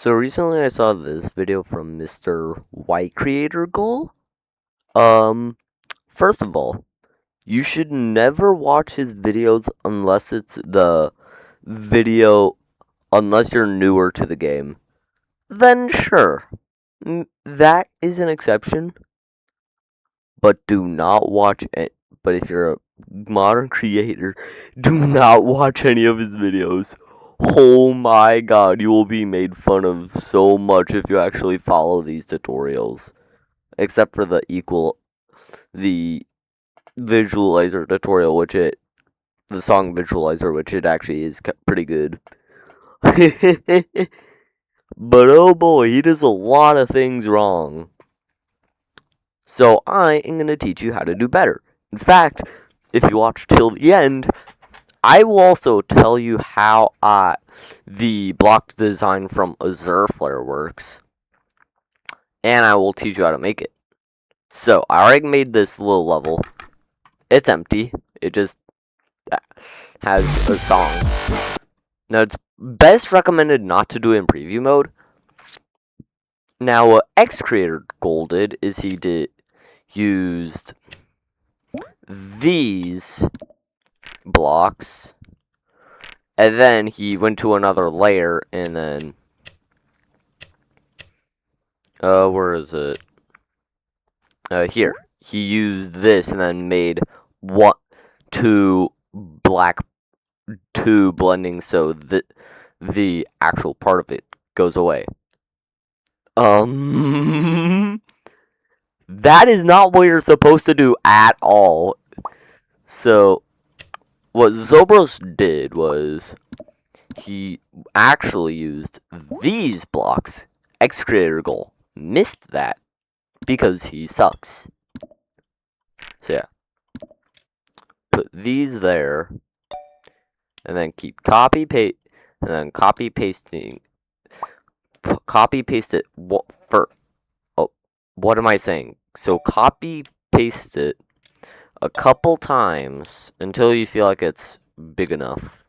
So recently I saw this video from Mr. White Creator Goal. First of all, you should never watch his videos unless it's the video, unless you're newer to the game. Then sure, that is an exception, but do not watch it. But if you're a modern creator, do not watch any of his videos. Oh my god, you will be made fun of so much if you actually follow these tutorials. Except for the visualizer tutorial, the song visualizer, which it actually is pretty good. But oh boy, he does a lot of things wrong. So I am going to teach you how to do better. In fact, if you watch till the end, I will also tell you how the block design from Azure Flare works. And I will teach you how to make it. So, I already made this little level. It's empty. It just has a song. Now, it's best recommended not to do it in preview mode. Now, what X Creator Goal did is he used these blocks, and then he went to another layer, and then where is it? Here. He used this and then made two blending, so the actual part of it goes away. That is not what you're supposed to do at all. So, what Zobros did was he actually used these blocks. X Creator Goal missed that because he sucks. So yeah, put these there, and then keep copy paste, and then copy pasting. Copy paste it. What am I saying? So copy paste it a couple times until you feel like it's big enough.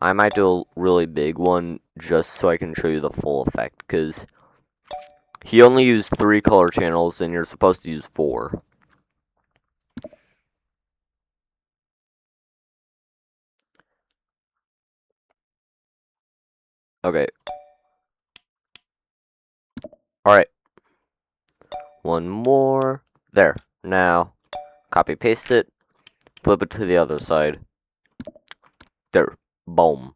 I might do a really big one just so I can show you the full effect, because he only used 3 color channels and you're supposed to use 4. Okay. Alright. One more. There. Now, copy paste it. Flip it to the other side. There. Boom.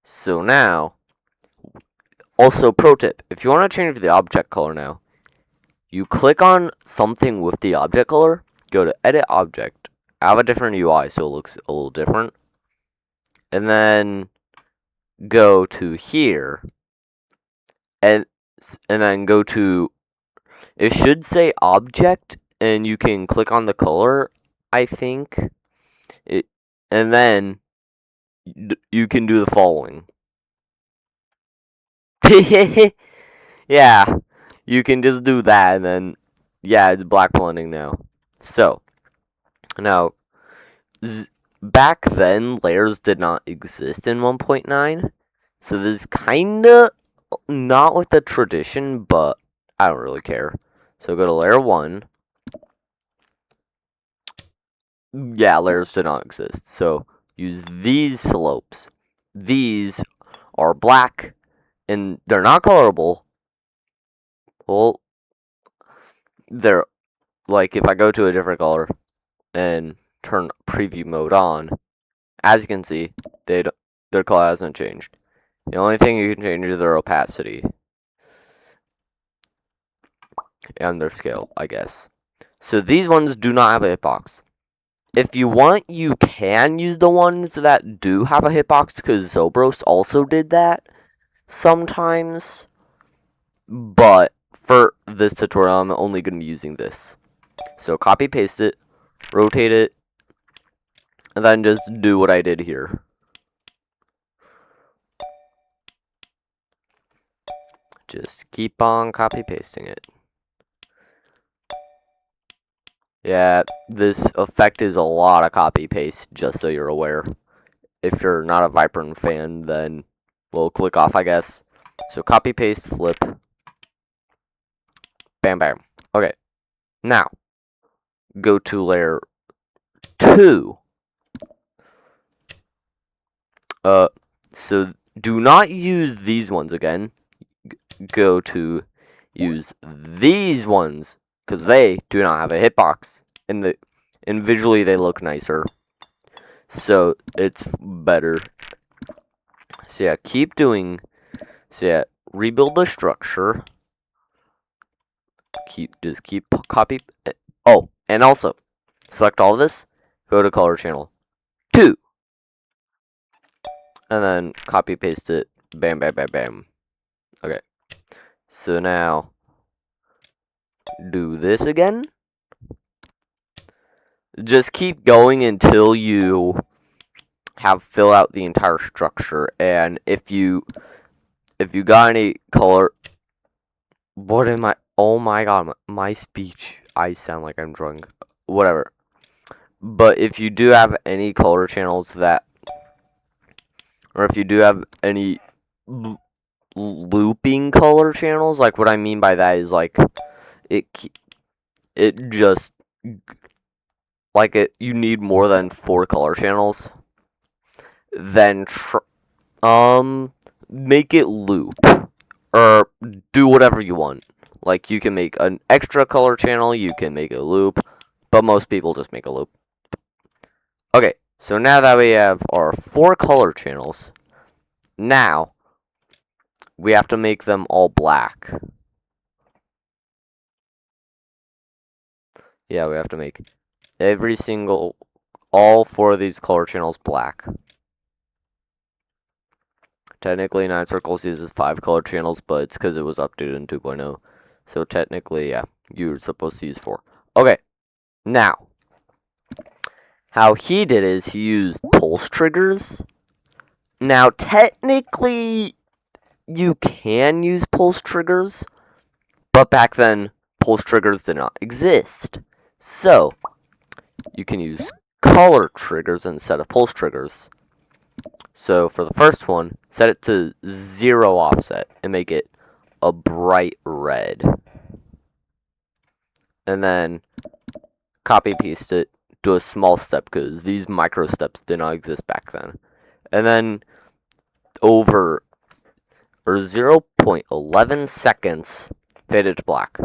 So now, also pro tip, if you want to change the object color now, you click on something with the object color, go to edit object. I have a different UI so it looks a little different. And then go to here, and then go to, it should say object, and you can click on the color, I think. And then you can do the following. Yeah, you can just do that, and then, yeah, it's black blending now. So, now, back then, layers did not exist in 1.9, so this is kinda not with the tradition, but I don't really care. So go to layer 1. Yeah, layers did not exist, so use these slopes. These are black, and they're not colorable. Well, they're, like, if I go to a different color and turn preview mode on, as you can see, their color hasn't changed. The only thing you can change is their opacity and their scale, I guess. So these ones do not have a hitbox. If you want, you can use the ones that do have a hitbox, because Zobros also did that sometimes. But for this tutorial, I'm only going to be using this. So copy paste it, rotate it, and then just do what I did here. Just keep on copy pasting it. Yeah, this effect is a lot of copy paste, just so you're aware. If you're not a Vibrant fan, then We'll click off, I guess. So copy, paste, flip. Bam, bam. Okay. Now, go to layer 2. So do not use these ones again. Go to use these ones, because they do not have a hitbox. And visually they look nicer. So it's better. So yeah, keep doing. So yeah, rebuild the structure. Keep copy. Oh, and also select all of this. Go to color channel 2, and then copy paste it. Bam, bam, bam, bam. Okay. So now do this again. Just keep going until you have fill out the entire structure. And if you got any color, what am I? Oh my god, my speech. I sound like I'm drunk. Whatever. But if you do have any color channels that, or if you do have any looping color channels, like what I mean by that is like it just like you need more than 4 color channels, then make it loop or do whatever you want. Like you can make an extra color channel, you can make a loop, but most people just make a loop. Okay, so now that we have our 4 color channels, now we have to make them all black. Yeah, we have to make all 4 of these color channels black. Technically, 9 Circles uses 5 color channels, but it's because it was updated in 2.0. So technically, yeah, you're supposed to use 4. Okay, now, how he did is he used pulse triggers. Now, technically, you can use pulse triggers, but back then, pulse triggers did not exist. So, you can use color triggers instead of pulse triggers. So for the first one, set it to 0 offset and make it a bright red. And then copy paste it, do a small step because these micro steps did not exist back then. And then over 0.11 seconds, fade it to black.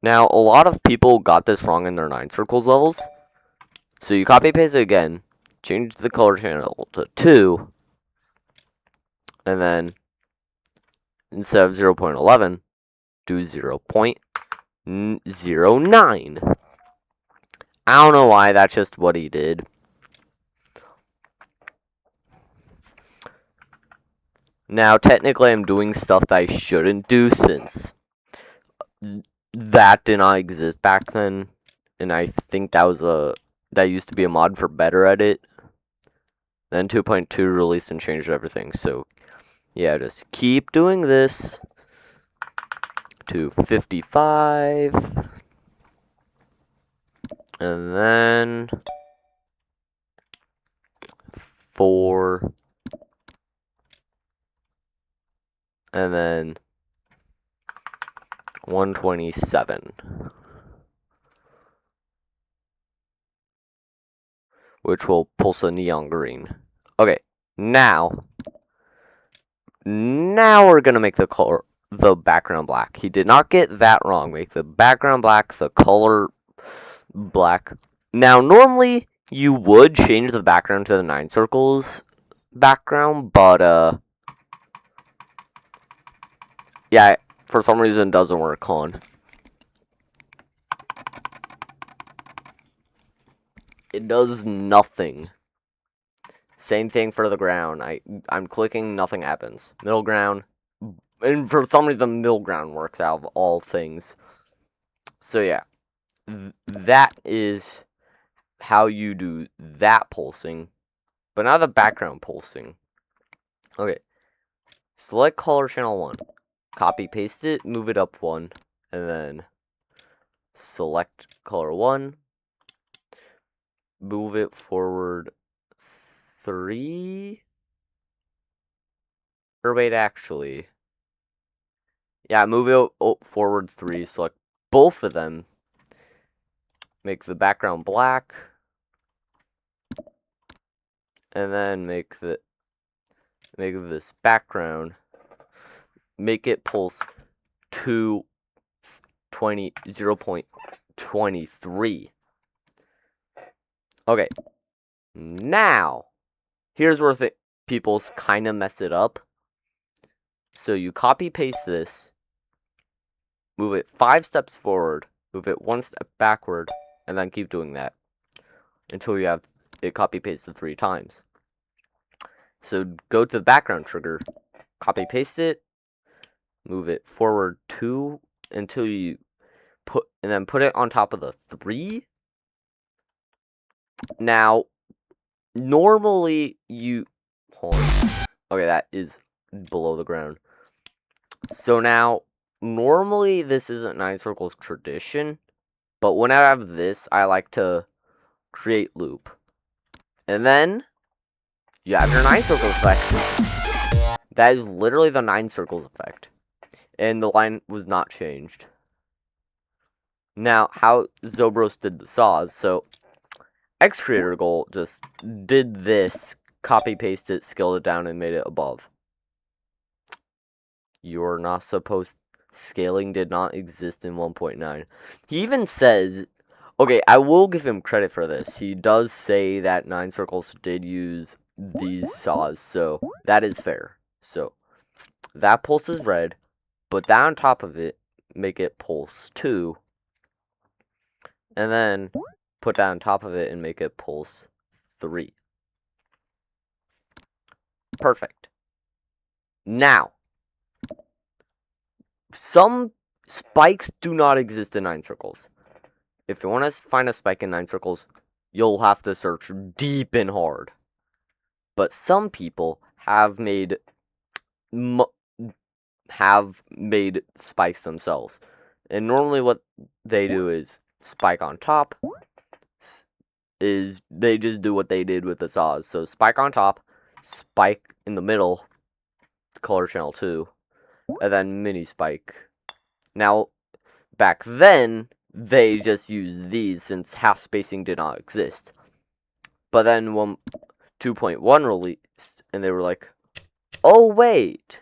Now, a lot of people got this wrong in their 9 Circles levels. So you copy paste it again, change the color channel to 2, and then instead of 0.11, do 0.09. I don't know why, that's just what he did. Now, technically, I'm doing stuff that I shouldn't do since that did not exist back then. And I think that used to be a mod for Better Edit. Then 2.2 released and changed everything. So, yeah, just keep doing this to 55. And then 4. And then 127. Which will pulse a neon green. Okay, now we're gonna make the background black. He did not get that wrong. Make the background black, the color black. Now, normally you would change the background to the 9 Circles background, but yeah, for some reason it doesn't work on. It does nothing. Same thing for the ground. I'm clicking, nothing happens. Middle ground, and for some reason middle ground works out of all things. So yeah, that is how you do that pulsing. But now the background pulsing. Okay, select color channel 1, copy paste it, move it up 1, and then select color 1, move it forward 3, Or wait, actually. Yeah, move it forward 3, select both of them. Make the background black. And then make this background, make it pulse to 0.23. Okay, now, here's where people kind of mess it up. So you copy paste this, move it 5 steps forward, move it 1 step backward, and then keep doing that until you have it copy pasted 3 times. So go to the background trigger, copy paste it, move it forward 2 until you put it on top of the 3. Now, normally hold on. Okay, that is below the ground. So now, normally this isn't 9 circles tradition, but when I have this, I like to create loop. And then, you have your 9 circles effect. That is literally the 9 circles effect. And the line was not changed. Now, how Zobros did the saws, so X Creator Goal just did this, copy paste it, scaled it down, and made it above. You're not supposed. Scaling did not exist in 1.9. He even says, okay, I will give him credit for this. He does say that 9 circles did use these saws, so that is fair. So that pulse is red, but that on top of it, make it pulse 2, and then put that on top of it and make it pulse 3. Perfect. Now, some spikes do not exist in 9 circles. If you want to find a spike in 9 circles, you'll have to search deep and hard. But some people have made spikes themselves. And normally what they do is spike on top, is they just do what they did with the saws. So spike on top, spike in the middle, color channel 2, and then mini spike. Now, back then, they just used these since half spacing did not exist. But then when 2.1 released, and they were like, oh wait,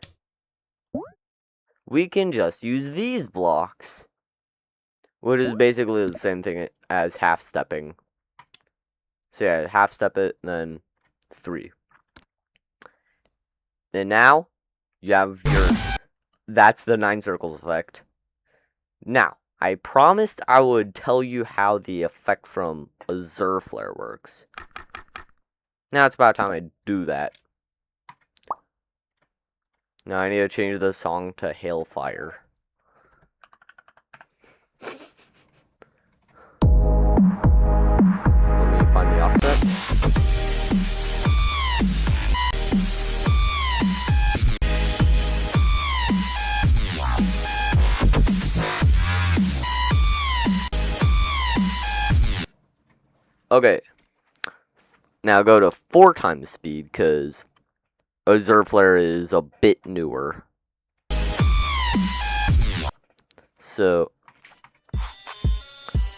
we can just use these blocks. Which is basically the same thing as half stepping. So yeah, half step it, and then 3. And now, you have that's the 9 circles effect. Now, I promised I would tell you how the effect from Azure Flare works. Now it's about time I do that. Now I need to change the song to Hailfire. Let me find the offset. Okay. Now go to 4 times speed, because Azure Flare is a bit newer. So,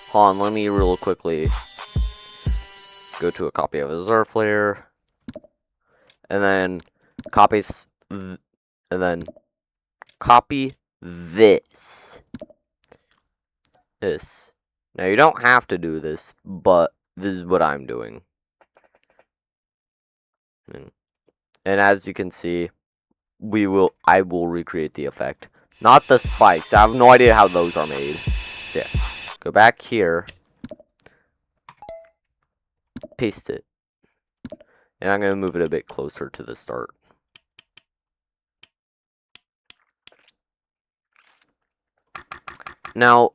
hold on, let me real quickly go to a copy of Azure Flare, and then copy this. Now you don't have to do this, but this is what I'm doing. And as you can see, I will recreate the effect. Not the spikes. I have no idea how those are made. So yeah, go back here, paste it, and I'm gonna move it a bit closer to the start. Now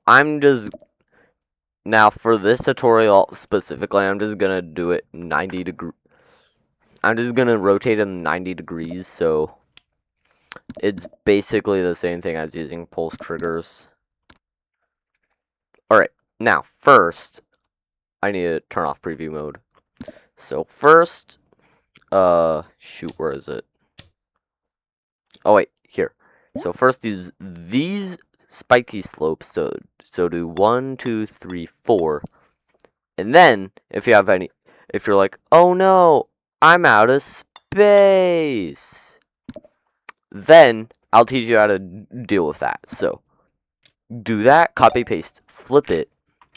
for this tutorial specifically, I'm just gonna do it 90 degrees. I'm just gonna rotate them 90 degrees, so it's basically the same thing as using pulse triggers. Alright, now first, I need to turn off preview mode. So first, shoot, where is it? Oh wait, here. So first use these spiky slopes. So do 1, 2, 3, 4, and then if you have any, if you're like, oh no, I'm out of space, then I'll teach you how to deal with that. So do that, copy paste, flip it,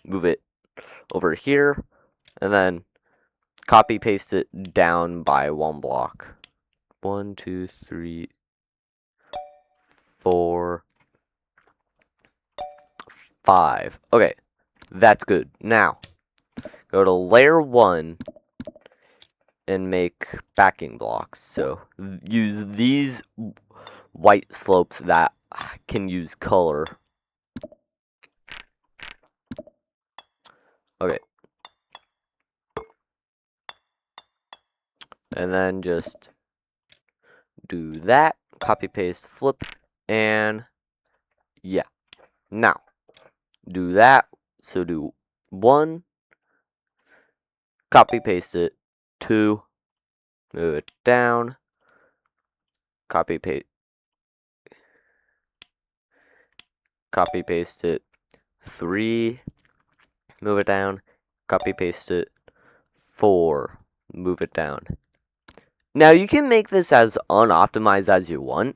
move it over here, and then copy paste it down by 1 block. 1, 2, 3, 4, 5. Okay, that's good. Now, go to layer 1 and make backing blocks. So, use these white slopes that can use color. Okay. And then just do that, copy paste, flip, and yeah. Now, do that. So do 1, copy paste it, 2, move it down, copy paste it, 3, move it down, copy paste it, 4, move it down. Now you can make this as unoptimized as you want,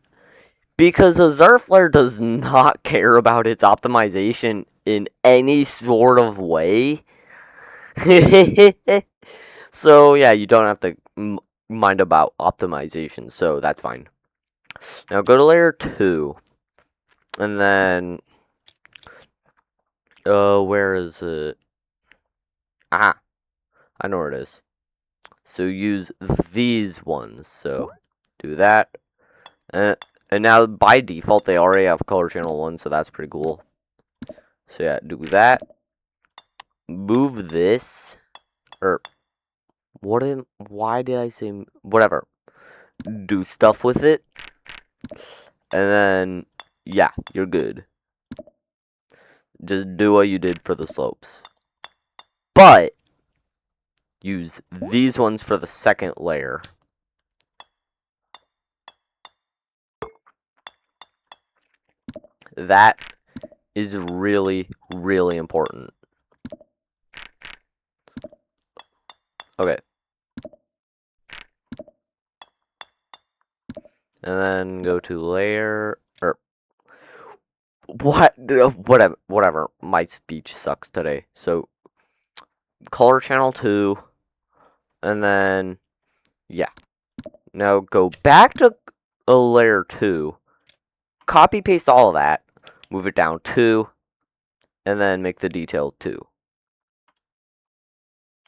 because a Zerflare does not care about its optimization in any sort of way. So yeah, you don't have to mind about optimization, so that's fine. Now go to layer 2, and then, where is it? Ah, I know where it is. So use these ones, so do that. And now by default, they already have color channel 1, so that's pretty cool. So yeah, do that. Move this, or why did I say, whatever. Do stuff with it, and then, yeah, you're good. Just do what you did for the slopes. But, use these ones for the second layer. That is really, really important. Okay. And then go to layer, or whatever. My speech sucks today. So color channel 2, and then yeah. Now go back to a layer 2, copy paste all of that, move it down 2, and then make the detail 2.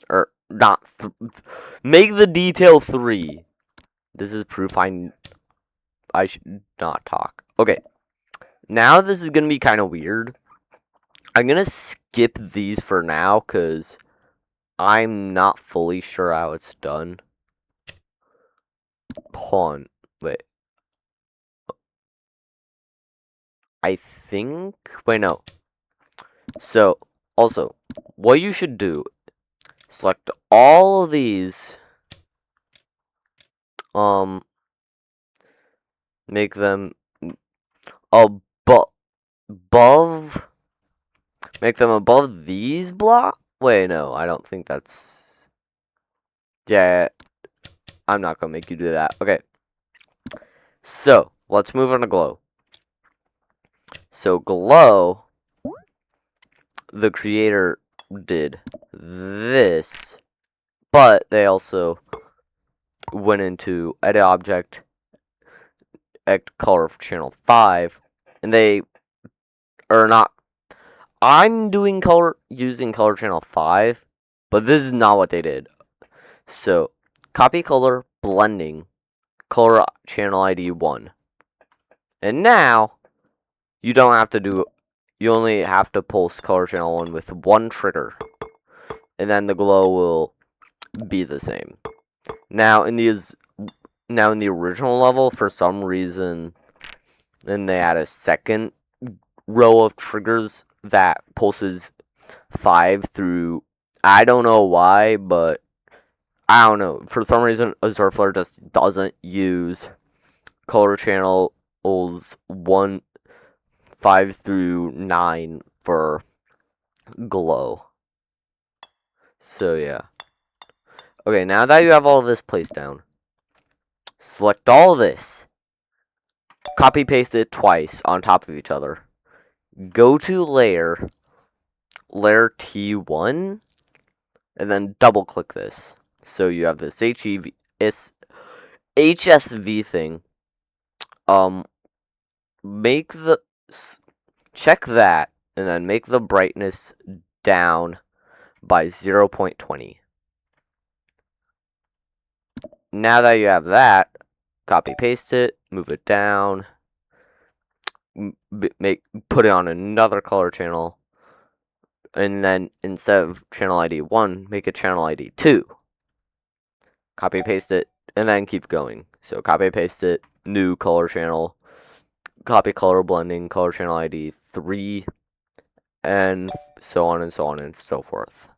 Or not make the detail 3. This is proof I should not talk. Okay. Now this is going to be kind of weird. I'm going to skip these for now because I'm not fully sure how it's done. Hold on. Wait. I think... Wait, no. So, also, what you should do, select all of these. Make them above... Make them above these blocks? Wait, no, I don't think that's... Yeah, I'm not gonna make you do that. Okay. So, let's move on to glow. So, glow, the creator did this, but they also went into edit object, color channel 5, and they are not... I'm doing using color channel 5, but this is not what they did. So, copy color, blending, color channel ID 1. And now, you don't have to do... You only have to pulse color channel 1 with 1 trigger. And then the glow will be the same. Now, in the original level, for some reason, then they add a second row of triggers that pulses 5 through... I don't know why, but I don't know. For some reason, Azurflare just doesn't use color channels 1, 5 through 9 for glow. So yeah. Okay, now that you have all this placed down, select all this, copy paste it twice on top of each other. Go to layer T1, and then double click this. So you have this HSV thing. Make the check that, and then make the brightness down by 0.20. Now that you have that, copy paste it, move it down, put it on another color channel, and then instead of channel ID 1, make it channel ID 2. Copy paste it, and then keep going. So copy paste it, new color channel, copy color blending, color channel ID 3, and so on and so on and so forth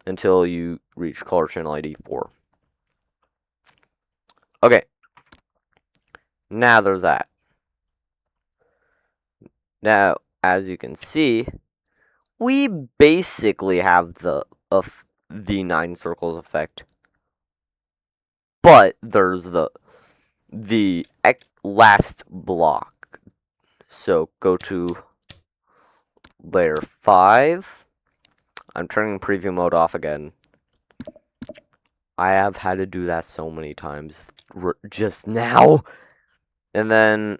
until you reach color channel ID 4. Okay, now there's that. Now, as you can see, we basically have the 9 circles effect, but there's the last block. So go to layer 5. I'm turning preview mode off again. I have had to do that so many times just now. And then,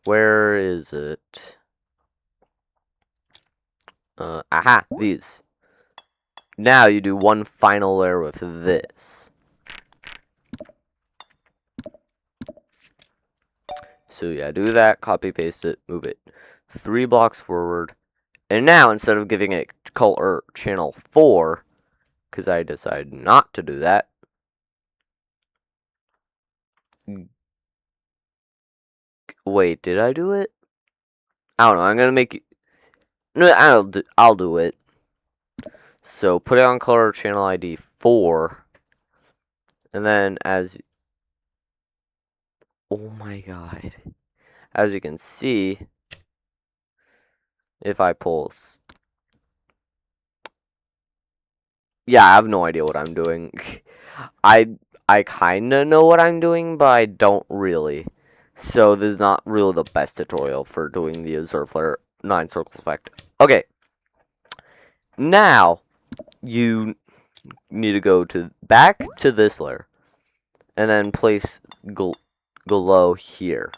where is it? Aha, these. Now you do one final layer with this. So yeah, do that, copy paste it, move it 3 blocks forward. And now, instead of giving it color channel 4, because I decided not to do that, wait, did I do it? I don't know, I'm gonna make you... No, I'll do it. So, put it on color channel ID 4. And then, oh my god. As you can see, if I pull... Yeah, I have no idea what I'm doing. I kinda know what I'm doing, but I don't really. So this is not really the best tutorial for doing the Azure Flare 9 circles effect. Okay. Now, you need to go back to this layer. And then place glow here.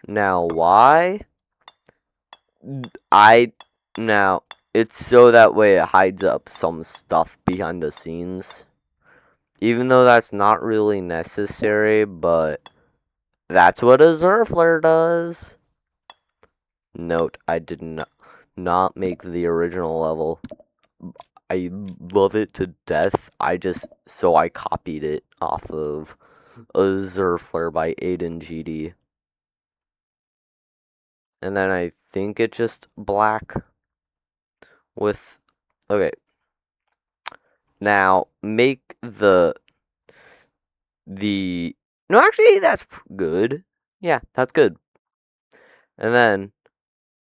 Now, why? Now, it's so that way it hides up some stuff behind the scenes. Even though that's not really necessary, but that's what Azure Flare does. Note, I did not make the original level. I love it to death. I copied it off of Azure Flare by Aiden GD. And then I think it's just black with... Okay. Now, make the... No, actually, that's good. Yeah, that's good. And then,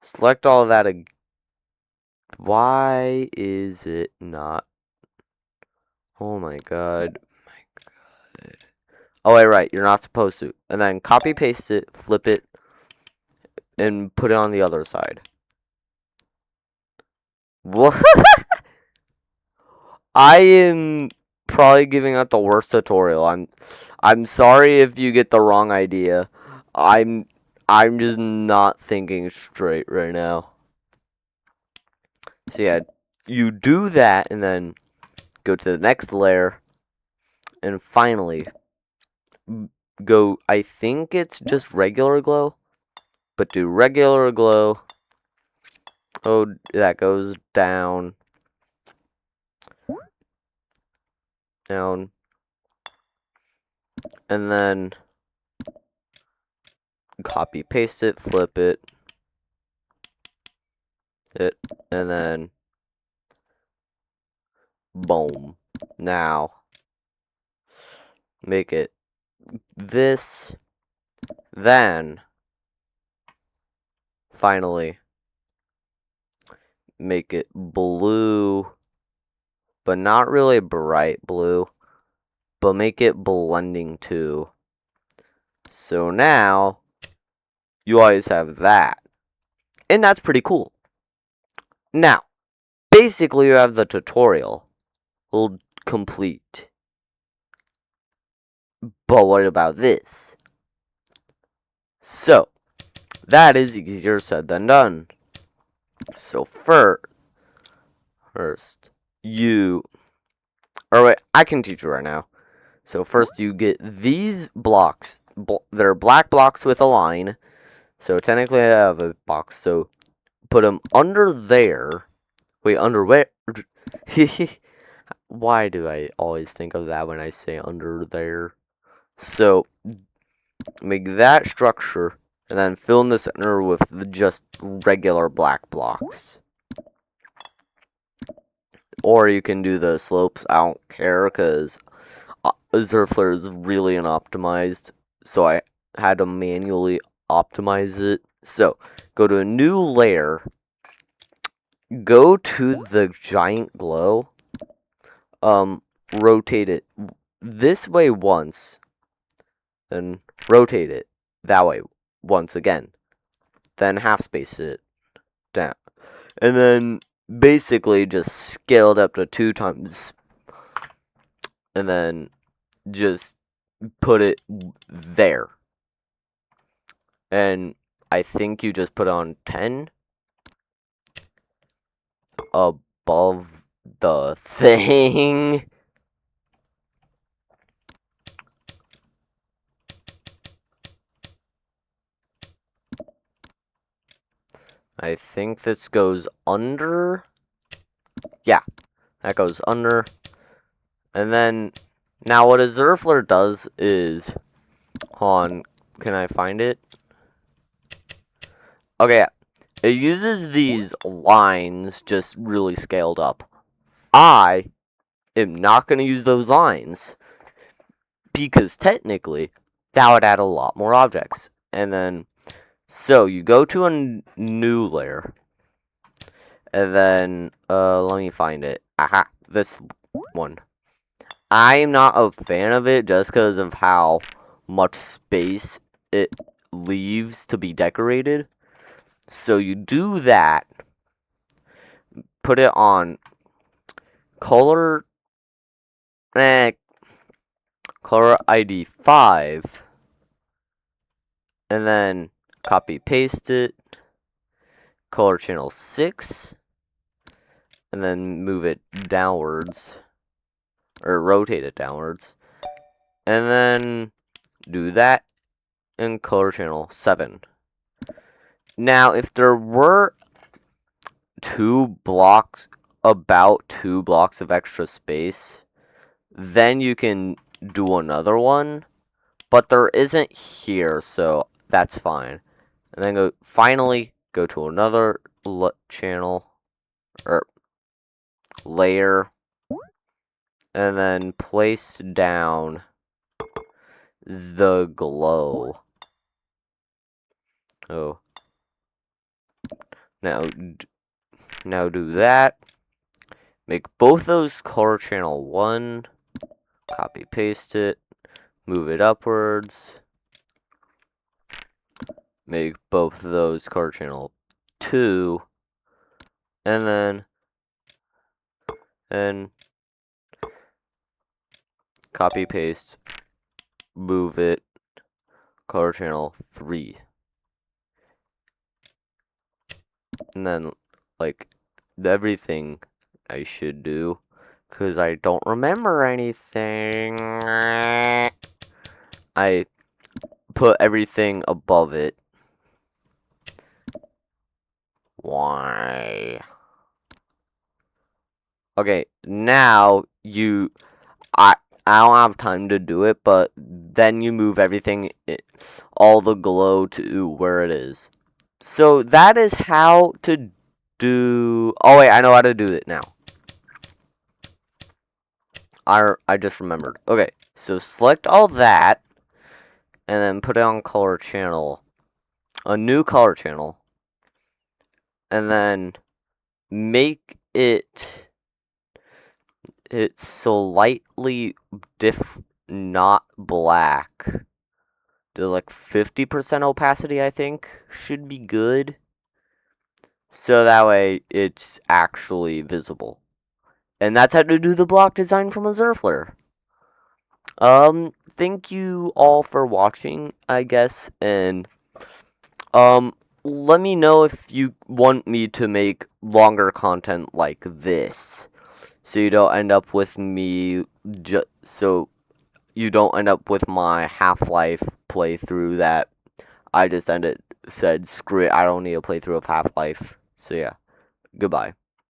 select all of that again. Why is it not... Oh my god. Oh, wait, right. You're not supposed to. And then copy paste it, flip it, and put it on the other side. What? I am probably giving out the worst tutorial. I'm sorry if you get the wrong idea. I'm just not thinking straight right now. So yeah, you do that and then go to the next layer and finally go, I think it's just regular glow, but do regular glow. Oh, that goes down. Down. And then copy paste it, flip it, and then boom. Now make it this, then finally make it blue, but not really bright blue, but make it blending too. So now you always have that, and that's pretty cool. Now, basically you have the tutorial complete. But what about this? So, that is easier said than done. So first you, or wait, I can teach you right now. So first you get these blocks. They're black blocks with a line. So technically I have a box. So put them under there. Wait, under where? Why do I always think of that when I say under there? So make that structure, and then fill in the center with just regular black blocks. Or you can do the slopes. I don't care, because Zerflare is really unoptimized, so I had to manually optimize it. So, go to a new layer, go to the giant glow, rotate it this way once, then rotate it that way once again, then half space it down, and then basically just scale it up to 2 times, and then just put it there. And I think you just put on 10 above the thing. I think this goes under. Yeah, that goes under. And then, now what a Zerflare does is, can I find it? Okay, it uses these lines just really scaled up. I am not going to use those lines, because technically that would add a lot more objects. And then, so you go to a new layer, and then let me find it. Aha, this one. I'm not a fan of it just because of how much space it leaves to be decorated. So you do that, put it on color ID 5, and then copy paste it, color channel 6, and then move it downwards, or rotate it downwards, and then do that in color channel 7. Now, if there were about 2 blocks of extra space, then you can do another one, but there isn't here, so that's fine. And then finally go to another channel, or layer, and then place down the glow. Oh. Now do that. Make both those color channel 1. Copy paste it. Move it upwards. Make both of those color channel 2. And then copy paste. Move it color channel 3. And then, like, everything I should do, because I don't remember anything. I put everything above it. Why? Okay, now I don't have time to do it, but then you move everything, all the glow to where it is. So that is how to do. Oh wait, I know how to do it now. I just remembered. Okay, so select all that, and then put it on color channel, a new color channel, and then make it slightly not black. Do like 50% opacity, I think, should be good. So that way it's actually visible. And that's how to do the block design from a Zerfler. Thank you all for watching, I guess, and let me know if you want me to make longer content like this, so you don't end up with me so you don't end up with my Half-Life playthrough that I just said screw it, I don't need a playthrough of Half-Life. So yeah, goodbye.